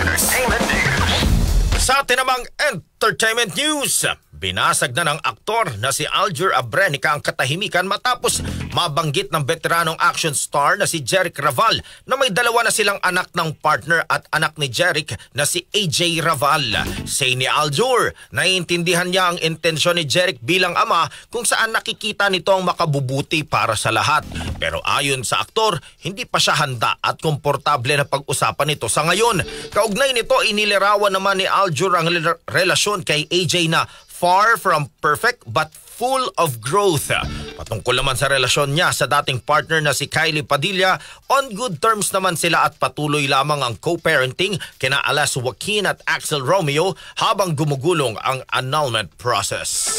Entertainment News. Sa tinamang Entertainment News, binasag na ng aktor na si Aljur Abrenica ang katahimikan matapos mabanggit ng veteranong action star na si Jeric Raval na may dalawa na silang anak ng partner at anak ni Jeric na si AJ Raval. Say ni Aljur, naiintindihan niya ang intensyon ni Jeric bilang ama kung saan nakikita nito ang makabubuti para sa lahat. Pero ayon sa aktor, hindi pa siya handa at komportable na pag-usapan ito sa ngayon. Kaugnay nito, inilarawan naman ni Aljur ang relasyon kay AJ na far from perfect but full of growth. Patungkol naman sa relasyon niya sa dating partner na si Kylie Padilla, on good terms naman sila at patuloy lamang ang co-parenting kina Alas Joaquin at Axel Romeo habang gumugulong ang annulment process.